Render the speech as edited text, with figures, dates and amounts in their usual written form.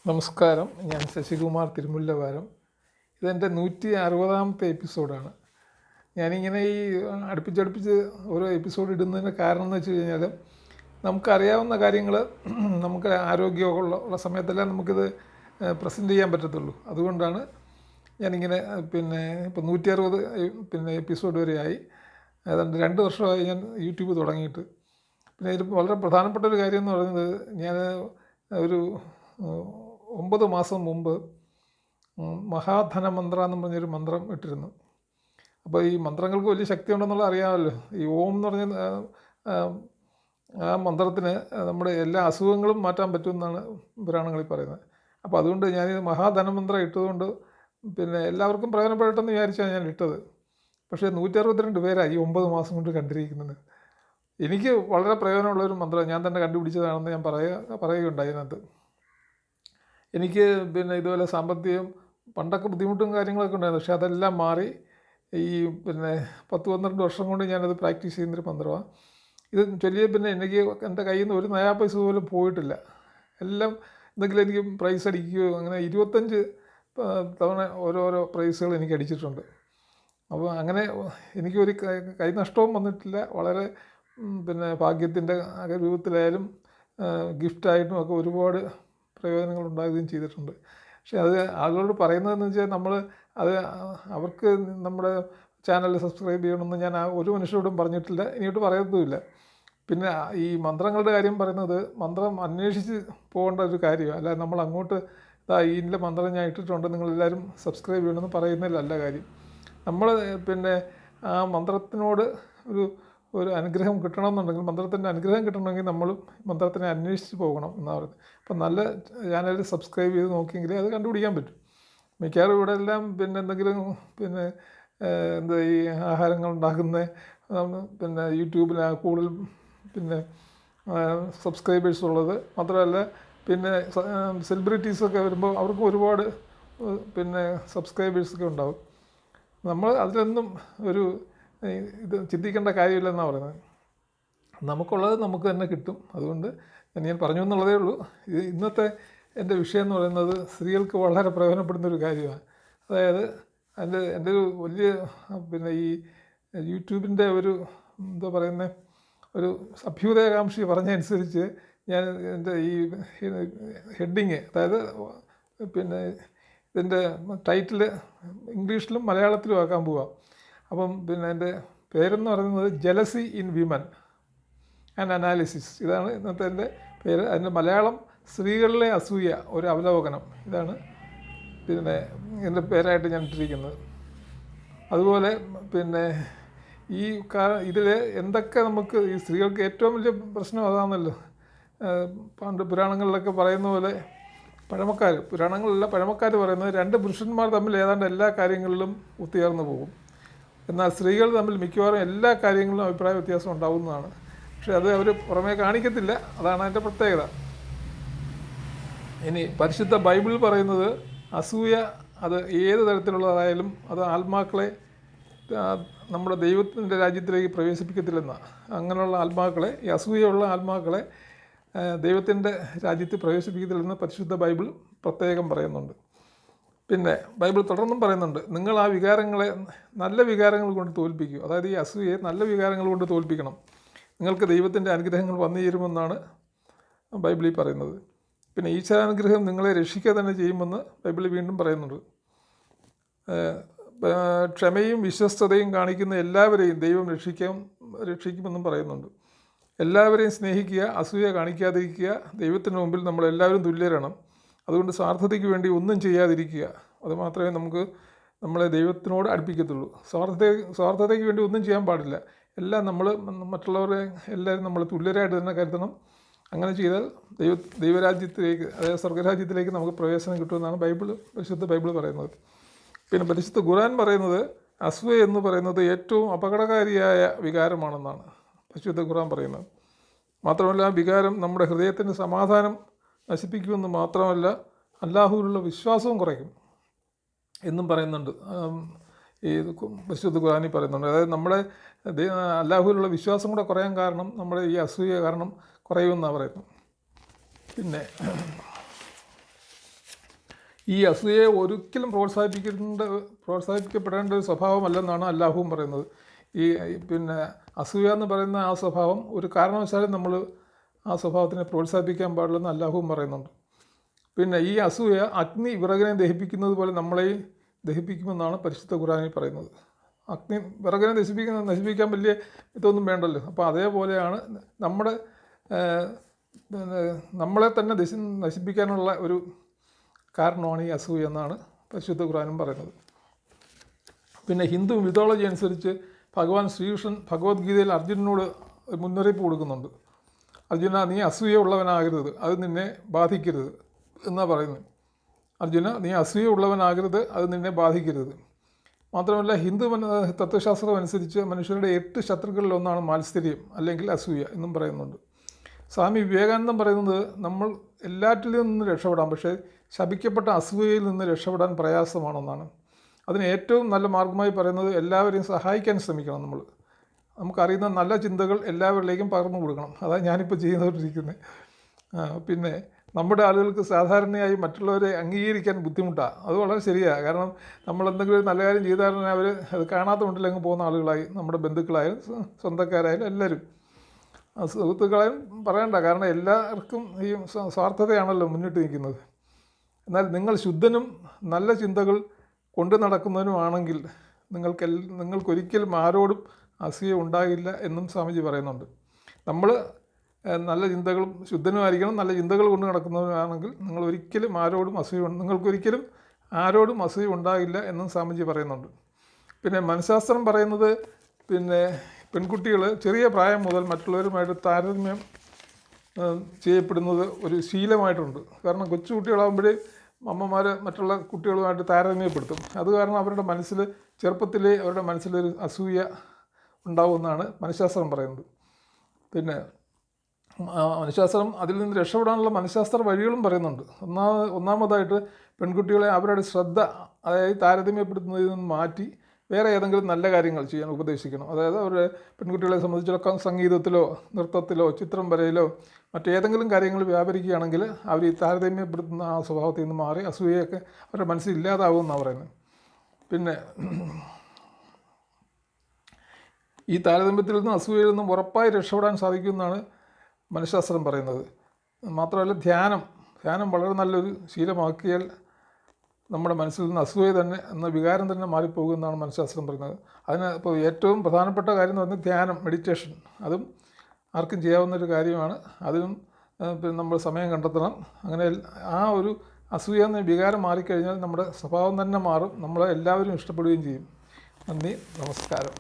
നമസ്കാരം, ഞാൻ ശശികുമാർ തിരുമുല്ലവാരം. ഇതെൻ്റെ 160ാമത്തെ എപ്പിസോഡാണ്. ഞാനിങ്ങനെ ഈ അടുപ്പിച്ചടുപ്പിച്ച് ഓരോ എപ്പിസോഡ് ഇടുന്നതിൻ്റെ കാരണം എന്ന് വെച്ച് കഴിഞ്ഞാൽ നമുക്കറിയാവുന്ന കാര്യങ്ങൾ നമുക്ക് ആരോഗ്യമുള്ള സമയത്തെല്ലാം നമുക്കിത് പ്രസൻറ്റ് ചെയ്യാൻ പറ്റത്തുള്ളൂ. അതുകൊണ്ടാണ് ഞാനിങ്ങനെ ഇപ്പോൾ 160 എപ്പിസോഡ് വരെയായി. ഏതാണ്ട് 2 വർഷമായി ഞാൻ യൂട്യൂബ് തുടങ്ങിയിട്ട്. പിന്നെ ഇതിൽ വളരെ പ്രധാനപ്പെട്ട ഒരു കാര്യം എന്ന് പറയുന്നത്, ഞാൻ ഒരു 9 മാസം മുമ്പ് മഹാധനമന്ത്ര എന്ന് പറഞ്ഞൊരു മന്ത്രം ഇട്ടിരുന്നു. അപ്പോൾ ഈ മന്ത്രങ്ങൾക്ക് വലിയ ശക്തി ഉണ്ടെന്നുള്ളത് അറിയാമല്ലോ. ഈ ഓം എന്ന് പറഞ്ഞ ആ മന്ത്രത്തിന് നമ്മുടെ എല്ലാ അസുഖങ്ങളും മാറ്റാൻ പറ്റുമെന്നാണ് പുരാണങ്ങളിൽ പറയുന്നത്. അപ്പോൾ അതുകൊണ്ട് ഞാൻ മഹാധനമന്ത്രം ഇട്ടതുകൊണ്ട് എല്ലാവർക്കും പ്രയോജനപ്പെടട്ടെന്ന് വിചാരിച്ചാണ് ഞാൻ ഇട്ടത്. പക്ഷേ 162 പേരായി 9 മാസം കൊണ്ട് കണ്ടിരിക്കുന്നത്. എനിക്ക് വളരെ പ്രയോജനമുള്ളൊരു മന്ത്രം, ഞാൻ തന്നെ കണ്ടുപിടിച്ചതാണെന്ന് ഞാൻ പറയുകയുണ്ടായി അതിനകത്ത്. എനിക്ക് ഇതുപോലെ സാമ്പത്തികം പണ്ടൊക്കെ ബുദ്ധിമുട്ടും കാര്യങ്ങളൊക്കെ ഉണ്ടായിരുന്നു. പക്ഷേ അതെല്ലാം മാറി ഈ 10-12 വർഷം കൊണ്ട് ഞാനത് പ്രാക്ടീസ് ചെയ്യുന്നൊരു മന്ത്രമാണ്. ഇത് ചൊല്ലിയ എനിക്ക് എൻ്റെ കയ്യിൽ നിന്ന് ഒരു നയാ പൈസ പോലും പോയിട്ടില്ല. എല്ലാം എന്തെങ്കിലും എനിക്ക് പ്രൈസ് അടിക്കുകയോ അങ്ങനെ 25 തവണ ഓരോരോ പ്രൈസുകൾ എനിക്ക് അടിച്ചിട്ടുണ്ട്. അപ്പോൾ അങ്ങനെ എനിക്കൊരു കൈ നഷ്ടവും വന്നിട്ടില്ല. വളരെ ഭാഗ്യത്തിൻ്റെ രൂപത്തിലായാലും ഗിഫ്റ്റായിട്ടും ഒക്കെ ഒരുപാട് പ്രയോജനങ്ങൾ ഉണ്ടാകുകയും ചെയ്തിട്ടുണ്ട്. പക്ഷേ അത് ആളുകളോട് പറയുന്നതെന്ന് വെച്ചാൽ അവർക്ക് നമ്മുടെ ചാനൽ സബ്സ്ക്രൈബ് ചെയ്യണമെന്ന് ഞാൻ ഒരു മനുഷ്യരോടും പറഞ്ഞിട്ടില്ല, ഇനിയോട്ട് പറയത്തുമില്ല. പിന്നെ ഈ മന്ത്രങ്ങളുടെ കാര്യം പറയുന്നത് മന്ത്രം അന്വേഷിച്ച് പോകേണ്ട ഒരു കാര്യമാണ്. അല്ലാതെ നമ്മൾ അങ്ങോട്ട് ഇതിൻ്റെ മന്ത്രം ഞാൻ ഇട്ടിട്ടുണ്ട്, നിങ്ങളെല്ലാവരും സബ്സ്ക്രൈബ് ചെയ്യണമെന്ന് പറയുന്നതിലല്ല കാര്യം. നമ്മൾ ആ മന്ത്രത്തിനോട് ഒരു അനുഗ്രഹം കിട്ടണമെന്നുണ്ടെങ്കിൽ, മന്ത്രത്തിൻ്റെ അനുഗ്രഹം കിട്ടണമെങ്കിൽ നമ്മൾ മന്ത്രത്തിനെ അന്വേഷിച്ച് പോകണം എന്നാണ് പറയുന്നത്. അപ്പം നല്ല ചാനൽ സബ്സ്ക്രൈബ് ചെയ്ത് നോക്കിയെങ്കിലേ അത് കണ്ടുപിടിക്കാൻ പറ്റും. മിക്കവാറും ഇവിടെ എല്ലാം എന്തെങ്കിലും ഈ ആഹാരങ്ങൾ ഉണ്ടാക്കുന്ന യൂട്യൂബിൽ കൂടുതൽ സബ്സ്ക്രൈബേഴ്സ് ഉള്ളത്. മാത്രമല്ല സെലിബ്രിറ്റീസൊക്കെ വരുമ്പോൾ അവർക്ക് ഒരുപാട് സബ്സ്ക്രൈബേഴ്സൊക്കെ ഉണ്ടാവും. നമ്മൾ അതിലൊന്നും ഇത് ചിന്തിക്കേണ്ട കാര്യമില്ലെന്നാണ് പറയുന്നത്. നമുക്കുള്ളത് നമുക്ക് തന്നെ കിട്ടും. അതുകൊണ്ട് ഞാൻ പറഞ്ഞു എന്നുള്ളതേ ഉള്ളൂ. ഇന്നത്തെ എൻ്റെ വിഷയം എന്ന് പറയുന്നത് സ്ത്രീകൾക്ക് വളരെ പ്രയോജനപ്പെടുന്നൊരു കാര്യമാണ്. അതായത് എൻ്റെ ഒരു വലിയ ഈ യൂട്യൂബിൻ്റെ ഒരു ഒരു അഭ്യുദയകാംക്ഷി പറഞ്ഞതനുസരിച്ച് ഞാൻ എൻ്റെ ഈ ഹെഡിങ്, അതായത് ഇതിൻ്റെ ടൈറ്റിൽ ഇംഗ്ലീഷിലും മലയാളത്തിലും ആക്കാൻ പോവാം. അപ്പം എൻ്റെ പേരെന്ന് പറയുന്നത് jealousy in women and analysis. ഇതാണ് ഇന്നത്തെ എൻ്റെ പേര്. അതിൻ്റെ മലയാളം സ്ത്രീകളിലെ അസൂയ ഒരു അവലോകനം. ഇതാണ് എൻ്റെ പേരായിട്ട് ഞാൻ ഇട്ടിരിക്കുന്നത്. അതുപോലെ ഇതിൽ എന്തൊക്കെ നമുക്ക് ഈ സ്ത്രീകൾക്ക് ഏറ്റവും വലിയ പ്രശ്നം അതാണല്ലോ. പണ്ട് പുരാണങ്ങളിലൊക്കെ പറയുന്ന പോലെ പഴമക്കാർ പറയുന്നത് 2 പുരുഷന്മാർ തമ്മിൽ ഏതാണ്ട് എല്ലാ കാര്യങ്ങളിലും ഒത്തുചേർന്ന് പോകും. എന്നാൽ സ്ത്രീകൾ തമ്മിൽ മിക്കവാറും എല്ലാ കാര്യങ്ങളിലും അഭിപ്രായ വ്യത്യാസം ഉണ്ടാവുന്നതാണ്. പക്ഷേ അത് അവർ പുറമേ കാണിക്കത്തില്ല. അതാണ് അതിൻ്റെ പ്രത്യേകത. ഇനി പരിശുദ്ധ ബൈബിൾ പറയുന്നത് അസൂയ അത് ഏത് തരത്തിലുള്ളതായാലും അത് ആത്മാക്കളെ നമ്മുടെ ദൈവത്തിൻ്റെ രാജ്യത്തിലേക്ക് പ്രവേശിപ്പിക്കത്തില്ലെന്നാണ്. അങ്ങനെയുള്ള ആത്മാക്കളെ, ഈ അസൂയുള്ള ആത്മാക്കളെ ദൈവത്തിൻ്റെ രാജ്യത്തിൽ പ്രവേശിപ്പിക്കത്തില്ലെന്ന് പരിശുദ്ധ ബൈബിൾ പ്രത്യേകം പറയുന്നുണ്ട്. പിന്നെ ബൈബിൾ തുടർന്നും പറയുന്നുണ്ട്, നിങ്ങൾ ആ വികാരങ്ങളെ നല്ല വികാരങ്ങൾ കൊണ്ട് തോൽപ്പിക്കൂ. അതായത് ഈ അസൂയയെ നല്ല വികാരങ്ങൾ കൊണ്ട് തോൽപ്പിക്കണം, നിങ്ങൾക്ക് ദൈവത്തിൻ്റെ അനുഗ്രഹങ്ങൾ വന്നു ചേരുമെന്നാണ് ബൈബിളിൽ പറയുന്നത്. പിന്നെ ഈശ്വരാനുഗ്രഹം നിങ്ങളെ രക്ഷിക്കുക തന്നെ ചെയ്യുമെന്ന് ബൈബിളിൽ വീണ്ടും പറയുന്നുണ്ട്. ക്ഷമയും വിശ്വസ്തതയും കാണിക്കുന്ന എല്ലാവരെയും ദൈവം രക്ഷിക്കുമെന്നും പറയുന്നുണ്ട്. എല്ലാവരെയും സ്നേഹിക്കുക, അസൂയ കാണിക്കാതിരിക്കുക. ദൈവത്തിന് മുമ്പിൽ നമ്മളെല്ലാവരും തുല്യരാണ്. അതുകൊണ്ട് സ്വാർത്ഥതയ്ക്ക് വേണ്ടി ഒന്നും ചെയ്യാതിരിക്കുക. അത് മാത്രമേ നമ്മളെ ദൈവത്തിനോട് അടുപ്പിക്കത്തുള്ളൂ. സ്വാർത്ഥതയ്ക്ക് വേണ്ടി ഒന്നും ചെയ്യാൻ പാടില്ല. എല്ലാം നമ്മൾ മറ്റുള്ളവരെ എല്ലാവരും നമ്മൾ തുല്യരായിട്ട് തന്നെ കരുതണം. അങ്ങനെ ചെയ്താൽ ദൈവരാജ്യത്തിലേക്ക്, അതായത് സ്വർഗരാജ്യത്തിലേക്ക് നമുക്ക് പ്രവേശനം കിട്ടുമെന്നാണ് പരിശുദ്ധ ബൈബിൾ പറയുന്നത്. പിന്നെ പരിശുദ്ധ ഖുർആൻ പറയുന്നത് അസൂയ എന്ന് പറയുന്നത് ഏറ്റവും അപകടകാരിയായ വികാരമാണെന്നാണ് പരിശുദ്ധ ഖുർആൻ പറയുന്നത്. മാത്രമല്ല ആ വികാരം നമ്മുടെ ഹൃദയത്തിൻ്റെ സമാധാനം നശിപ്പിക്കുമെന്ന് മാത്രമല്ല അല്ലാഹുവിലുള്ള വിശ്വാസവും കുറയ്ക്കും എന്നും പറയുന്നുണ്ട്. ഈ പരിശുദ്ധ ഖുർആനിൽ പറയുന്നുണ്ട്. അതായത് നമ്മുടെ അല്ലാഹുവിലുള്ള വിശ്വാസം കൂടെ കുറയാൻ കാരണം നമ്മുടെ ഈ അസൂയ കാരണം കുറയുമെന്നാണ് പറയുന്നത്. പിന്നെ ഈ അസൂയയെ ഒരിക്കലും പ്രോത്സാഹിപ്പിക്കപ്പെടേണ്ട ഒരു സ്വഭാവമല്ലെന്നാണ് അല്ലാഹുവും പറയുന്നത്. പിന്നെ അസൂയ എന്ന് പറയുന്ന ആ സ്വഭാവം ഒരു കാരണവശാലും നമ്മൾ ആ സ്വഭാവത്തിനെ പ്രോത്സാഹിപ്പിക്കാൻ പാടില്ലെന്ന് അല്ലാഹുവും പറയുന്നുണ്ട്. പിന്നെ ഈ അസൂയ അഗ്നി വിറകിനെ ദഹിപ്പിക്കുന്നത് പോലെ നമ്മളെയും ദഹിപ്പിക്കുമെന്നാണ് പരിശുദ്ധ ഖുർആനിൽ പറയുന്നത്. അഗ്നി വിറകിനെ നശിപ്പിക്കാൻ വലിയ ഇതൊന്നും വേണ്ടല്ലോ. അപ്പോൾ അതേപോലെയാണ് നമ്മളെ തന്നെ നശിപ്പിക്കാനുള്ള ഒരു കാരണമാണ് ഈ അസൂയ എന്നാണ് പരിശുദ്ധ ഖുർആനും പറയുന്നത്. പിന്നെ ഹിന്ദു മിതോളജി അനുസരിച്ച് ഭഗവാൻ ശ്രീകൃഷ്ണൻ ഭഗവത്ഗീതയിൽ അർജുനനോട് മുന്നറിയിപ്പ് കൊടുക്കുന്നുണ്ട്. അർജുന, നീ അസൂയ ഉള്ളവനാകരുത്, അത് നിന്നെ ബാധിക്കരുത് എന്നാണ് പറയുന്നത്. അർജുന, നീ അസൂയ ഉള്ളവനാകരുത്, അത് നിന്നെ ബാധിക്കരുത്. മാത്രമല്ല, ഹിന്ദു തത്വശാസ്ത്രം അനുസരിച്ച് മനുഷ്യരുടെ 8 ശത്രുക്കളിലൊന്നാണ് മാത്സര്യം അല്ലെങ്കിൽ അസൂയ എന്നും പറയുന്നുണ്ട്. സ്വാമി വിവേകാനന്ദൻ പറയുന്നത് നമ്മൾ എല്ലാറ്റിലും നിന്ന് രക്ഷപ്പെടാം, പക്ഷേ ശപിക്കപ്പെട്ട അസൂയയിൽ നിന്ന് രക്ഷപ്പെടാൻ പ്രയാസമാണെന്നാണ്. അതിന് ഏറ്റവും നല്ല മാർഗ്ഗമായി പറയുന്നത് എല്ലാവരെയും സഹായിക്കാൻ ശ്രമിക്കണം. നമുക്കറിയുന്ന നല്ല ചിന്തകൾ എല്ലാവരിലേക്കും പകർന്നു കൊടുക്കണം. അതാണ് ഞാനിപ്പോൾ ചെയ്യുന്നവരിരിക്കുന്നത്. പിന്നെ നമ്മുടെ ആളുകൾക്ക് സാധാരണയായി മറ്റുള്ളവരെ അംഗീകരിക്കാൻ ബുദ്ധിമുട്ടാണ്. അത് വളരെ ശരിയാണ്. കാരണം നമ്മളെന്തെങ്കിലും ഒരു നല്ല കാര്യം ചെയ്താൽ അവർ അത് കാണാത്ത മുണ്ടിലങ്ങ് പോകുന്ന ആളുകളായി, നമ്മുടെ ബന്ധുക്കളായാലും സ്വന്തക്കാരായാലും എല്ലാവരും, സുഹൃത്തുക്കളായാലും പറയണ്ട. കാരണം എല്ലാവർക്കും ഈ സ്വാർത്ഥതയാണല്ലോ മുന്നിട്ട് നിൽക്കുന്നത്. എന്നാൽ നിങ്ങൾ ശുദ്ധനും നല്ല ചിന്തകൾ കൊണ്ടു നടക്കുന്നതിനുമാണെങ്കിൽ നിങ്ങൾക്കൊരിക്കലും ആരോടും അസൂയ ഉണ്ടാകില്ല എന്നും സ്വാമിജി പറയുന്നുണ്ട്. നമ്മൾ നല്ല ചിന്തകളും ശുദ്ധനുമായിരിക്കണം. നല്ല ചിന്തകൾ കൊണ്ട് നടക്കുന്നവരാണെങ്കിൽ നിങ്ങൾക്കൊരിക്കലും ആരോടും അസൂയ ഉണ്ടാകില്ല എന്നും സ്വാമിജി പറയുന്നുണ്ട്. പിന്നെ മനഃശാസ്ത്രം പറയുന്നത് പെൺകുട്ടികൾ ചെറിയ പ്രായം മുതൽ മറ്റുള്ളവരുമായിട്ട് താരതമ്യം ചെയ്യപ്പെടുന്നത് ഒരു ശീലമായിട്ടുണ്ട്. കാരണം കൊച്ചുകുട്ടികളാകുമ്പോഴേ അമ്മമാർ മറ്റുള്ള കുട്ടികളുമായിട്ട് താരതമ്യപ്പെടുത്തും. അത് കാരണം ചെറുപ്പത്തിലേ അവരുടെ മനസ്സിലൊരു അസൂയ ഉണ്ടാവുമെന്നാണ് മനഃശാസ്ത്രം പറയുന്നത്. പിന്നെ മനഃശാസ്ത്രം അതിൽ നിന്ന് രക്ഷപ്പെടാനുള്ള മനഃശാസ്ത്ര വഴികളും പറയുന്നുണ്ട്. ഒന്നാമതായിട്ട് പെൺകുട്ടികളെ അവരുടെ ശ്രദ്ധ, അതായത് താരതമ്യപ്പെടുത്തുന്നതിൽ നിന്ന് മാറ്റി വേറെ ഏതെങ്കിലും നല്ല കാര്യങ്ങൾ ചെയ്യാൻ ഉപദേശിക്കണം. അതായത് പെൺകുട്ടികളെ സംബന്ധിച്ചിടത്തോളം സംഗീതത്തിലോ നൃത്തത്തിലോ ചിത്രം വരയിലോ മറ്റേതെങ്കിലും കാര്യങ്ങൾ വ്യാപരിക്കുകയാണെങ്കിൽ അവർ ഈ താരതമ്യപ്പെടുത്തുന്ന ആ സ്വഭാവത്തിൽ നിന്ന് മാറി അസൂയയൊക്കെ അവരുടെ മനസ്സിൽ ഇല്ലാതാവുമെന്നാണ് പറയുന്നത്. പിന്നെ ഈ താരതമ്യത്തിൽ നിന്നും അസൂയയിൽ നിന്നും ഉറപ്പായി രക്ഷപ്പെടാൻ സാധിക്കുമെന്നാണ് മനഃശാസ്ത്രം പറയുന്നത്. മാത്രമല്ല, ധ്യാനം വളരെ നല്ലൊരു ശീലമാക്കിയാൽ നമ്മുടെ മനസ്സിൽ നിന്ന് അസൂയ തന്നെ എന്ന വികാരം തന്നെ മാറിപ്പോകുമെന്നാണ് മനഃശാസ്ത്രം പറയുന്നത്. അതിന് ഇപ്പോൾ ഏറ്റവും പ്രധാനപ്പെട്ട കാര്യം എന്ന് പറഞ്ഞാൽ ധ്യാനം, മെഡിറ്റേഷൻ. അതും ആർക്കും ചെയ്യാവുന്നൊരു കാര്യമാണ്. അതിനും നമ്മൾ സമയം കണ്ടെത്തണം. അങ്ങനെ ആ ഒരു അസൂയ എന്ന വികാരം മാറിക്കഴിഞ്ഞാൽ നമ്മുടെ സ്വഭാവം തന്നെ മാറും. നമ്മളെ എല്ലാവരും ഇഷ്ടപ്പെടുകയും ചെയ്യും. നന്ദി, നമസ്കാരം.